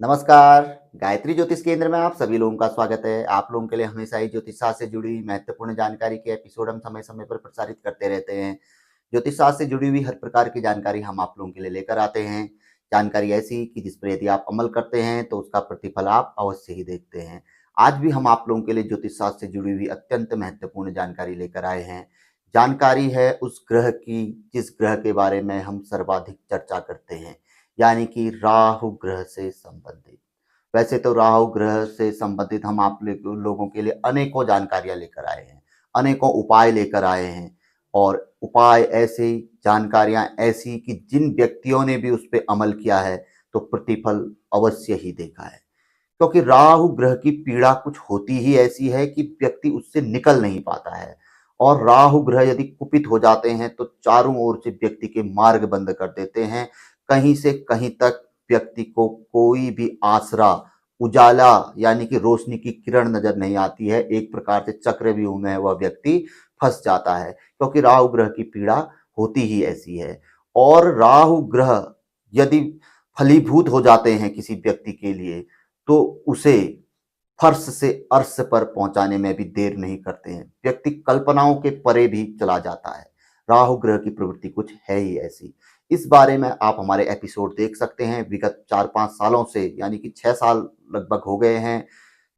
नमस्कार। गायत्री ज्योतिष केंद्र में आप सभी लोगों का स्वागत है। आप लोगों के लिए हमेशा ही ज्योतिष शास्त्र से जुड़ी महत्वपूर्ण जानकारी के एपिसोड हम समय समय पर प्रसारित करते रहते हैं। ज्योतिष शास्त्र से जुड़ी हुई हर प्रकार की जानकारी हम आप लोगों के लिए लेकर आते हैं। जानकारी ऐसी कि जिस पर यदि आप अमल करते हैं तो उसका प्रतिफल आप अवश्य ही देखते हैं। आज भी हम आप लोगों के लिए ज्योतिष शास्त्र से जुड़ी हुई अत्यंत महत्वपूर्ण जानकारी लेकर आए हैं। जानकारी है उस ग्रह की जिस ग्रह के बारे में हम सर्वाधिक चर्चा करते हैं, यानी कि राहु ग्रह से संबंधित। वैसे तो राहु ग्रह से संबंधित हम आप लोगों के लिए अनेकों जानकारियां लेकर आए हैं, अनेकों उपाय लेकर आए हैं, और उपाय ऐसे, जानकारियां ऐसी कि जिन व्यक्तियों ने भी उस पर अमल किया है तो प्रतिफल अवश्य ही देखा है। क्योंकि राहु ग्रह की पीड़ा कुछ होती ही ऐसी है कि व्यक्ति उससे निकल नहीं पाता है, और राहु ग्रह यदि कुपित हो जाते हैं तो चारों ओर से व्यक्ति के मार्ग बंद कर देते हैं। कहीं से कहीं तक व्यक्ति को कोई भी आसरा, उजाला यानी कि रोशनी की किरण नजर नहीं आती है। एक प्रकार से चक्रव्यूह में वह व्यक्ति फंस जाता है, क्योंकि राहु ग्रह की पीड़ा होती ही ऐसी है। और राहु ग्रह यदि फलीभूत हो जाते हैं किसी व्यक्ति के लिए तो उसे फर्श से अर्श पर पहुंचाने में भी देर नहीं करते हैं। व्यक्ति कल्पनाओं के परे भी चला जाता है। राहु ग्रह की प्रवृत्ति कुछ है ही ऐसी। इस बारे में आप हमारे एपिसोड देख सकते हैं। विगत 4-5 सालों से, यानी कि 6 साल लगभग हो गए हैं।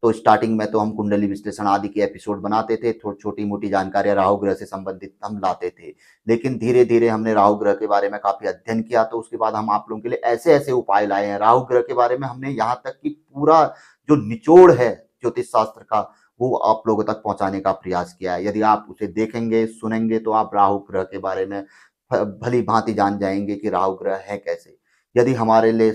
तो स्टार्टिंग में तो हम कुंडली विश्लेषण आदि के एपिसोड बनाते थे, थोड़ी छोटी मोटी जानकारियां राहु ग्रह से संबंधित हम लाते थे। लेकिन धीरे धीरे हमने राहु ग्रह के बारे में काफी अध्ययन किया, तो उसके बाद हम आप लोगों के लिए ऐसे ऐसे उपाय लाए हैं। राहु ग्रह के बारे में हमने यहाँ तक कि पूरा जो निचोड़ है ज्योतिष शास्त्र का, वो आप लोगों तक पहुंचाने का प्रयास किया है। यदि आप उसे देखेंगे, सुनेंगे, तो आप राहु ग्रह के बारे में भली भांति जान जाएंगे कि राहु ग्रह है कैसे। यदि हमारे लिए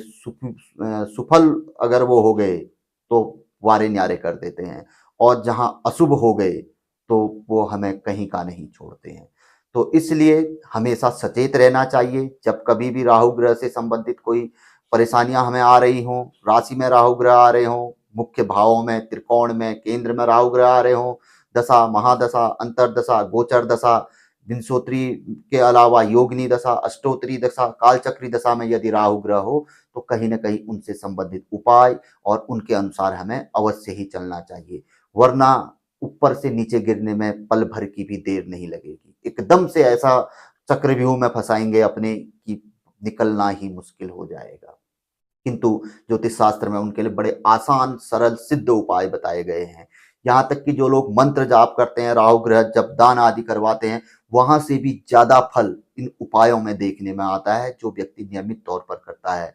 सुफल अगर वो हो गए तो वारे न्यारे कर देते हैं, और जहां अशुभ हो गए तो वो हमें कहीं का नहीं छोड़ते हैं। तो इसलिए हमेशा सचेत रहना चाहिए। जब कभी भी राहु ग्रह से संबंधित कोई परेशानियां हमें आ रही हों, राशि में राहु ग्रह आ रहे हों, मुख्य भावों में, त्रिकोण में, केंद्र में राहु ग्रह आ रहे हों, दशा, महादशा, अंतरदशा, गोचर दशा, विंशोत्तरी के अलावा योगिनी दशा, अष्टोत्तरी दशा, कालचक्री दशा में यदि राहु ग्रह हो तो कहीं ना कहीं उनसे संबंधित उपाय और उनके अनुसार हमें अवश्य ही चलना चाहिए। वरना ऊपर से नीचे गिरने में पल भर की भी देर नहीं लगेगी। एकदम से ऐसा चक्रव्यूह में फंसाएंगे अपने कि निकलना ही मुश्किल हो जाएगा। किंतु ज्योतिष शास्त्र में उनके लिए बड़े आसान, सरल, सिद्ध उपाय बताए गए हैं। यहाँ तक कि जो लोग मंत्र जाप करते हैं, राहु ग्रह जब दान आदि करवाते हैं, वहां से भी ज्यादा फल इन उपायों में देखने में आता है जो व्यक्ति नियमित तौर पर करता है।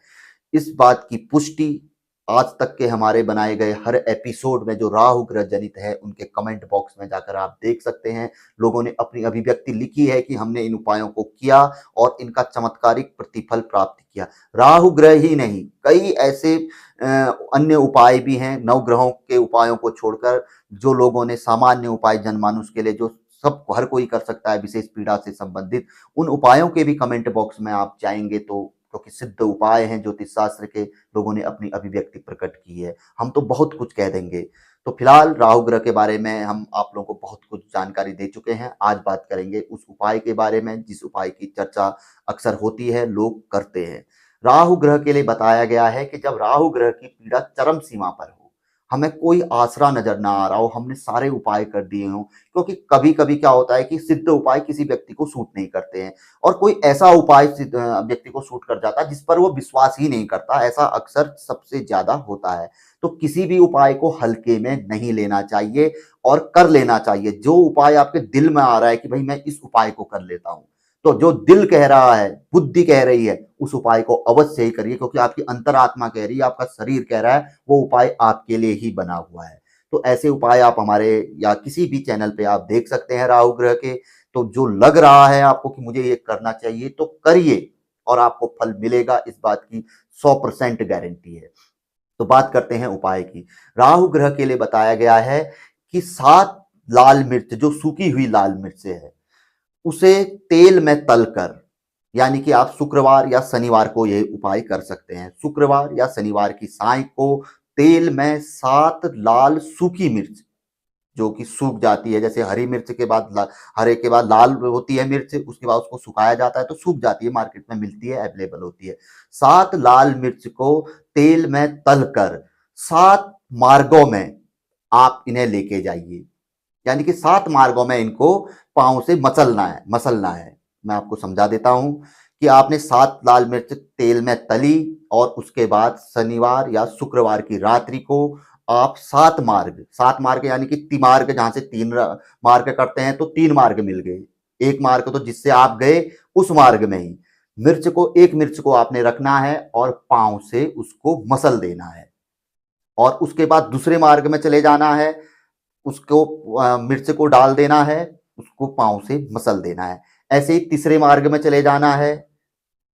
इस बात की पुष्टि आज तक के हमारे बनाए गए हर एपिसोड में जो राहु ग्रह जनित है उनके कमेंट बॉक्स में जाकर आप देख सकते हैं। लोगों ने अपनी अभिव्यक्ति लिखी है कि हमने इन उपायों को किया और इनका चमत्कारिक प्रतिफल प्राप्त किया। राहु ग्रह ही नहीं, कई ऐसे अन्य उपाय भी हैं नवग्रहों के उपायों को छोड़कर, जो लोगों ने सामान्य उपाय जनमानुष के लिए, जो सब हर कोई कर सकता है विशेष पीड़ा से संबंधित, उन उपायों के भी कमेंट बॉक्स में आप जाएंगे तो, क्योंकि सिद्ध उपाय हैं ज्योतिष शास्त्र के, लोगों ने अपनी अभिव्यक्ति प्रकट की है। हम तो बहुत कुछ कह देंगे। तो फिलहाल राहु ग्रह के बारे में हम आप लोगों को बहुत कुछ जानकारी दे चुके हैं। आज बात करेंगे उस उपाय के बारे में जिस उपाय की चर्चा अक्सर होती है, लोग करते हैं। राहु ग्रह के लिए बताया गया है कि जब राहु ग्रह की पीड़ा चरम सीमा पर हो, हमें कोई आसरा नजर ना आ रहा हो, हमने सारे उपाय कर दिए हों, क्योंकि कभी कभी क्या होता है कि सिद्ध उपाय किसी व्यक्ति को सूट नहीं करते हैं, और कोई ऐसा उपाय व्यक्ति को सूट कर जाता है जिस पर वो विश्वास ही नहीं करता। ऐसा अक्सर सबसे ज्यादा होता है। तो किसी भी उपाय को हल्के में नहीं लेना चाहिए और कर लेना चाहिए। जो उपाय आपके दिल में आ रहा है कि भाई मैं इस उपाय को कर लेता हूं, तो जो दिल कह रहा है, बुद्धि कह रही है, उस उपाय को अवश्य ही करिए, क्योंकि आपकी अंतरात्मा कह रही है, आपका शरीर कह रहा है, वो उपाय आपके लिए ही बना हुआ है। तो ऐसे उपाय आप हमारे या किसी भी चैनल पे आप देख सकते हैं राहु ग्रह के। तो जो लग रहा है आपको कि मुझे ये करना चाहिए, तो करिए और आपको फल मिलेगा, इस बात की 100% गारंटी है। तो बात करते हैं उपाय की। राहु ग्रह के लिए बताया गया है कि 7 लाल मिर्च, जो सूखी हुई लाल मिर्च है, उसे तेल में तलकर, यानी कि आप शुक्रवार या शनिवार को यह उपाय कर सकते हैं। शुक्रवार या शनिवार की साय को तेल में 7 लाल सूखी मिर्च, जो कि सूख जाती है, जैसे हरी मिर्च के बाद हरे के बाद लाल होती है मिर्च, उसके बाद उसको सुखाया जाता है तो सूख जाती है, मार्केट में मिलती है, अवेलेबल होती है। 7 लाल मिर्च को तेल में तलकर 7 मार्गों में आप इन्हें लेके जाइए, यानी कि 7 मार्गों में इनको पाँव से मसलना है। मैं आपको समझा देता हूं कि आपने 7 लाल मिर्च तेल में तली और उसके बाद शनिवार या शुक्रवार की रात्रि को आप 7 मार्ग यानी कि तिमार्ग, जहां से 3 मार्ग करते हैं तो 3 मार्ग मिल गए। एक मार्ग तो जिससे आप गए उस मार्ग में ही एक मिर्च को आपने रखना है और पाँव से उसको मसल देना है, और उसके बाद दूसरे मार्ग में चले जाना है, उसको मिर्च को डाल देना है, उसको पाँव से मसल देना है। ऐसे ही तीसरे मार्ग में चले जाना है,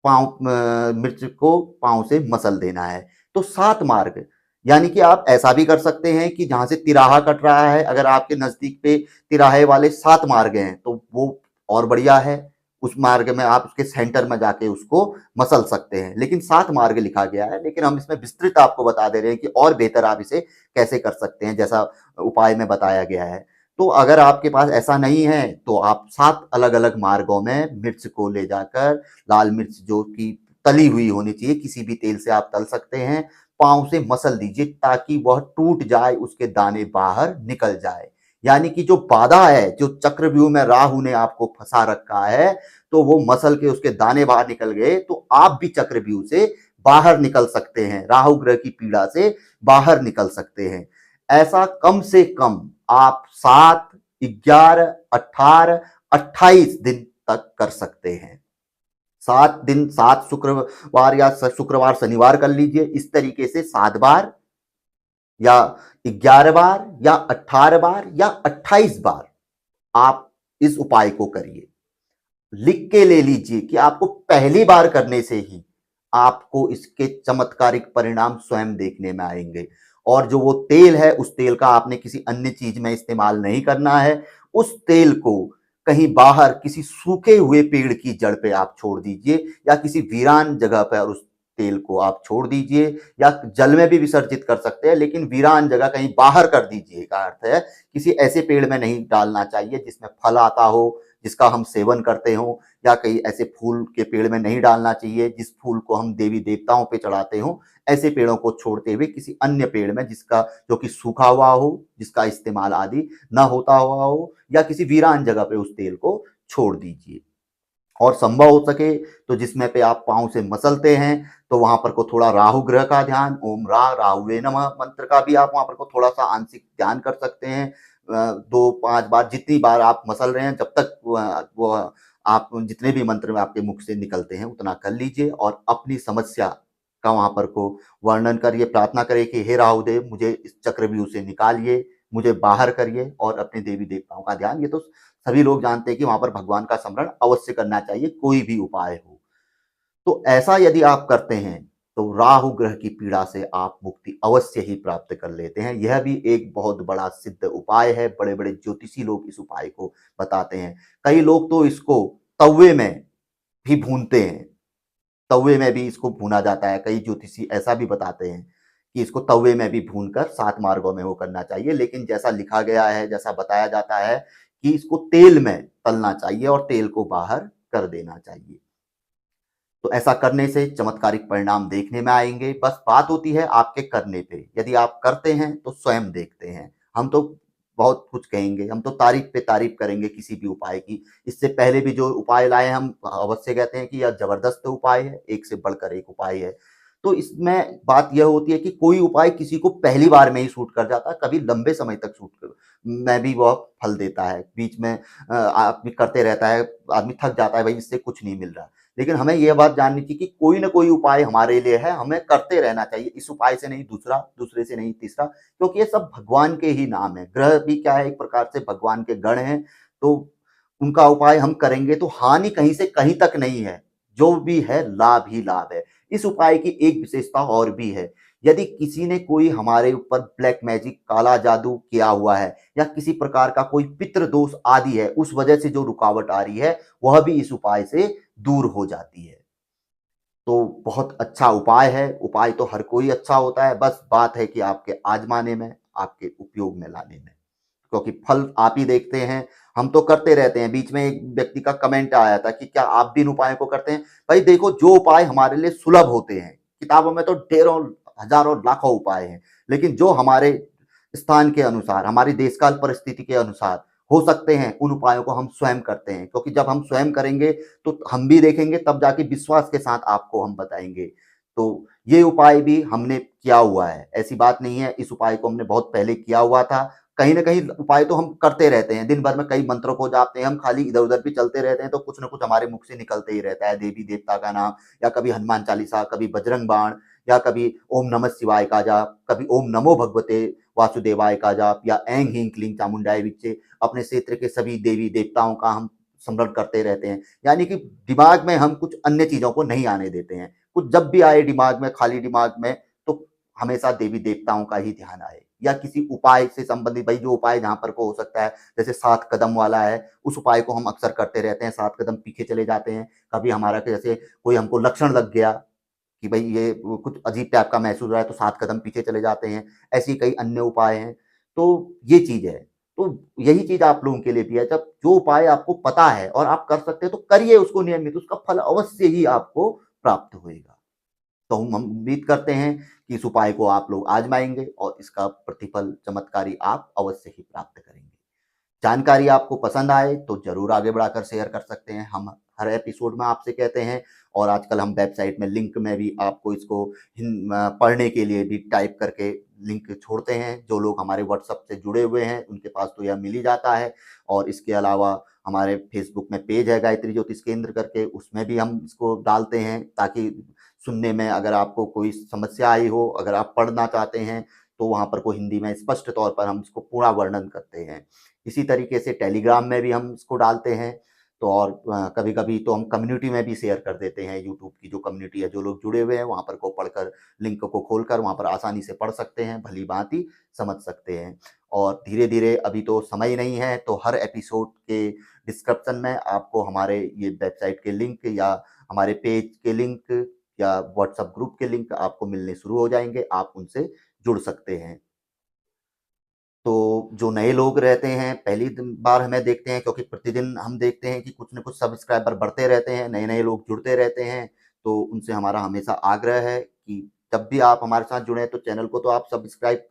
मिर्च को पाँव से मसल देना है। तो 7 मार्ग, यानी कि आप ऐसा भी कर सकते हैं कि जहां से तिराहा कट रहा है, अगर आपके नजदीक पे तिराहे वाले 7 मार्ग हैं तो वो और बढ़िया है, उस मार्ग में आप उसके सेंटर में जाके उसको मसल सकते हैं। लेकिन 7 मार्ग लिखा गया है, लेकिन हम इसमें विस्तृत आपको बता दे रहे हैं कि और बेहतर आप इसे कैसे कर सकते हैं, जैसा उपाय में बताया गया है। तो अगर आपके पास ऐसा नहीं है तो आप 7 अलग-अलग मार्गों में मिर्च को ले जाकर, लाल मिर्च जो कि तली हुई होनी चाहिए, किसी भी तेल से आप तल सकते हैं, पाँव से मसल दीजिए ताकि वह टूट जाए, उसके दाने बाहर निकल जाए। यानी कि जो बाधा है, जो चक्रव्यूह में राहु ने आपको फंसा रखा है, तो वो मसल के उसके दाने बाहर निकल गए, तो आप भी चक्रव्यूह से बाहर निकल सकते हैं, राहु ग्रह की पीड़ा से बाहर निकल सकते हैं। ऐसा कम से कम आप 7, 11, 18, 28 दिन तक कर सकते हैं। 7 दिन, 7 शुक्रवार या शुक्रवार शनिवार कर लीजिए, इस तरीके से 7 बार या 11 बार या 18 बार या 28 बार आप इस उपाय को करिए। लिख के ले लीजिए कि आपको पहली बार करने से ही आपको इसके चमत्कारिक परिणाम स्वयं देखने में आएंगे। और जो वो तेल है, उस तेल का आपने किसी अन्य चीज में इस्तेमाल नहीं करना है। उस तेल को कहीं बाहर किसी सूखे हुए पेड़ की जड़ पे आप छोड़ दीजिए, या किसी वीरान जगह पर उस तेल को आप छोड़ दीजिए, या जल में भी विसर्जित कर सकते हैं, लेकिन वीरान जगह कहीं बाहर कर दीजिए का अर्थ है किसी ऐसे पेड़ में नहीं डालना चाहिए जिसमें फल आता हो, जिसका हम सेवन करते हो, या कहीं ऐसे फूल के पेड़ में नहीं डालना चाहिए जिस फूल को हम देवी देवताओं पे चढ़ाते हो। ऐसे पेड़ों को छोड़ते हुए किसी अन्य पेड़ में जिसका जो कि सूखा हुआ हो, जिसका इस्तेमाल आदि ना होता हुआ हो, या किसी वीरान जगह पे उस तेल को छोड़ दीजिए। और संभव हो सके तो जिसमें पे आप पाँव से मसलते हैं तो वहां पर को थोड़ा राहु ग्रह का ध्यान, ओम रा राहुवे नमः मंत्र का भी आप वहां पर को थोड़ा सा आंशिक ध्यान कर सकते हैं। 2-5 बार, जितनी बार आप मसल रहे हैं, जब तक वो आप जितने भी मंत्र में आपके मुख से निकलते हैं उतना कर लीजिए, और अपनी समस्या का वहां पर को वर्णन करिए, प्रार्थना करिए कि हे राहुदेव, मुझे इस चक्रव्यूह से निकालिए, मुझे बाहर करिए, और अपने देवी देवताओं का ध्यान, ये तो सभी लोग जानते हैं कि वहां पर भगवान का स्मरण अवश्य करना चाहिए, कोई भी उपाय हो। तो ऐसा यदि आप करते हैं तो राहु ग्रह की पीड़ा से आप मुक्ति अवश्य ही प्राप्त कर लेते हैं। यह भी एक बहुत बड़ा सिद्ध उपाय है, बड़े बड़े ज्योतिषी लोग इस उपाय को बताते हैं। कई लोग तो इसको तवे में भी भूनते हैं, तवे में भी इसको भूना जाता है। कई ज्योतिषी ऐसा भी बताते हैं कि इसको तवे में भी भूनकर 7 मार्गों में वो करना चाहिए, लेकिन जैसा लिखा गया है, जैसा बताया जाता है कि इसको तेल में तलना चाहिए और तेल को बाहर कर देना चाहिए। तो ऐसा करने से चमत्कारिक परिणाम देखने में आएंगे। बस बात होती है आपके करने पे। यदि आप करते हैं तो स्वयं देखते हैं। हम तो बहुत कुछ कहेंगे, हम तो तारीफ पे तारीफ करेंगे किसी भी उपाय की। इससे पहले भी जो उपाय लाए हम अवश्य कहते हैं कि यह जबरदस्त उपाय है, एक से बढ़कर एक उपाय है। तो इसमें बात यह होती है कि कोई उपाय किसी को पहली बार में ही सूट कर जाता है, कभी लंबे समय तक सूट कर में भी वह फल देता है। बीच में आदमी करते रहता है, आदमी थक जाता है, भाई इससे कुछ नहीं मिल रहा। लेकिन हमें यह बात जाननी थी कि कोई ना कोई उपाय हमारे लिए है, हमें करते रहना चाहिए। इस उपाय से नहीं दूसरा, दूसरे से नहीं तीसरा, क्योंकि ये सब भगवान के ही नाम है। ग्रह भी क्या है, एक प्रकार से भगवान के गण हैं, तो उनका उपाय हम करेंगे तो हानि कहीं से कहीं तक नहीं है, जो भी है लाभ ही लाभ है। इस उपाय की एक विशेषता और भी है, यदि किसी ने कोई हमारे ऊपर ब्लैक मैजिक, काला जादू किया हुआ है, या किसी प्रकार का कोई पितृ दोष आदि है, उस वजह से जो रुकावट आ रही है वह भी इस उपाय से दूर हो जाती है। तो बहुत अच्छा उपाय है। उपाय तो हर कोई अच्छा होता है, बस बात है कि आपके आजमाने में, आपके उपयोग में लाने में। क्योंकि फल आप ही देखते हैं, हम तो करते रहते हैं। बीच में एक व्यक्ति का कमेंट आया था कि क्या आप भी इन उपायों को करते हैं? भाई देखो, जो उपाय हमारे लिए सुलभ होते हैं, किताबों में तो ढेरों, हजारों, लाखों उपाय हैं, लेकिन जो हमारे स्थान के अनुसार, हमारी देशकाल परिस्थिति के अनुसार हो सकते हैं, उन उपायों को हम स्वयं करते हैं। क्योंकि जब हम स्वयं करेंगे तो हम भी देखेंगे, तब जाके विश्वास के साथ आपको हम बताएंगे। तो ये उपाय भी हमने किया हुआ है, ऐसी बात नहीं है। इस उपाय को हमने बहुत पहले किया हुआ था। कहीं ना कहीं उपाय तो हम करते रहते हैं, दिन भर में कई मंत्रों को जापते हैं, हम खाली इधर उधर भी चलते रहते हैं, तो कुछ ना कुछ हमारे मुख से निकलते ही रहता है, देवी देवता का नाम, या कभी हनुमान चालीसा, कभी बजरंग बाण, या कभी ओम नमः शिवाय का जाप, कभी ओम नमो भगवते वासुदेवाय का जाप, या ऐं ह्रीं क्लीं चामुंडाय विच्चे, अपने क्षेत्र के सभी देवी देवताओं का हम स्मरण करते रहते हैं। यानी कि दिमाग में हम कुछ अन्य चीजों को नहीं आने देते हैं। कुछ जब भी आए दिमाग में, खाली दिमाग में, तो हमेशा देवी देवताओं का ही ध्यान आए, या किसी उपाय से संबंधित, भाई जो उपाय जहां पर को हो सकता है, जैसे 7 कदम वाला है, उस उपाय को हम अक्सर करते रहते हैं। 7 कदम पीछे चले जाते हैं। कभी हमारा जैसे कोई हमको लक्षण लग गया कि भाई ये कुछ अजीब टाइप का महसूस हो रहा है, तो 7 कदम पीछे चले जाते हैं। ऐसे ही कई अन्य उपाय हैं। तो ये चीज है। तो यही चीज आप लोगों के लिए भी है, जब जो उपाय आपको पता है और आप कर सकते हैं, तो करिए उसको नियमित, उसका फल अवश्य ही आपको प्राप्त होएगा। तो हम उम्मीद करते हैं कि इस उपाय को आप लोग आजमाएंगे और इसका प्रतिफल चमत्कारी आप अवश्य ही प्राप्त करेंगे। जानकारी आपको पसंद आए तो जरूर आगे बढ़ाकर शेयर कर सकते हैं। हम हर एपिसोड में आपसे कहते हैं, और आजकल हम वेबसाइट में लिंक में भी आपको इसको पढ़ने के लिए भी टाइप करके लिंक छोड़ते हैं। जो लोग हमारे व्हाट्सएप से जुड़े हुए हैं उनके पास तो यह मिल ही जाता है। और इसके अलावा हमारे फेसबुक में पेज है गायत्री ज्योतिष केंद्र करके, उसमें भी हम इसको डालते हैं, ताकि सुनने में अगर आपको कोई समस्या आई हो, अगर आप पढ़ना चाहते हैं, तो वहाँ पर को हिंदी में स्पष्ट तौर पर हम इसको पूरा वर्णन करते हैं। इसी तरीके से टेलीग्राम में भी हम इसको डालते हैं। तो और कभी-कभी तो हम कम्युनिटी में भी शेयर कर देते हैं। यूट्यूब की जो कम्युनिटी है, जो लोग जुड़े हुए हैं, वहाँ पर को पढ़कर, लिंक को खोलकर वहाँ पर आसानी से पढ़ सकते हैं, भली-भाँति समझ सकते हैं। और धीरे-धीरे, अभी तो समय नहीं है, तो हर एपिसोड के डिस्क्रिप्शन में आपको हमारे ये वेबसाइट के लिंक, या हमारे पेज के लिंक, या व्हाट्सएप ग्रुप के लिंक आपको मिलने शुरू हो जाएँगे। आप उनसे जुड़ सकते हैं। तो जो नए लोग रहते हैं, पहली बार हमें देखते हैं, क्योंकि प्रतिदिन हम देखते हैं कि कुछ न कुछ सब्सक्राइबर बढ़ते रहते हैं, नए-नए लोग जुड़ते रहते हैं। तो उनसे हमारा हमेशा आग्रह है कि जब भी आप हमारे साथ जुड़ें, तो चैनल को तो आप सब्सक्राइब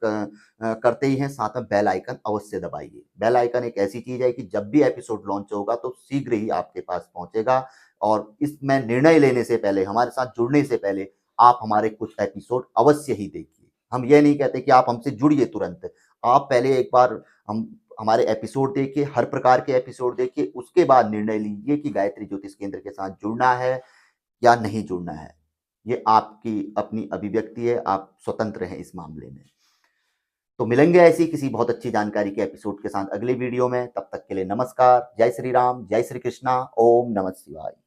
करते ही हैं, साथ में बेल आइकन अवश्य दबाइए। बेल आइकन एक ऐसी चीज़ है कि जब भी एपिसोड लॉन्च होगा, तो शीघ्र ही आपके पास पहुँचेगा। और इसमें निर्णय लेने से पहले, हमारे साथ जुड़ने से पहले, आप हमारे कुछ एपिसोड अवश्य ही देखिए। हम ये नहीं कहते कि आप हमसे जुड़िए तुरंत। आप पहले एक बार हम हमारे एपिसोड देखिए, हर प्रकार के एपिसोड देखिए, उसके बाद निर्णय लीजिए कि गायत्री ज्योतिष केंद्र के साथ जुड़ना है या नहीं जुड़ना है। ये आपकी अपनी अभिव्यक्ति है, आप स्वतंत्र हैं इस मामले में। तो मिलेंगे ऐसी किसी बहुत अच्छी जानकारी के एपिसोड के साथ अगले वीडियो में। तब तक के लिए नमस्कार, जय श्री राम, जय श्री कृष्णा, ओम नमः शिवाय।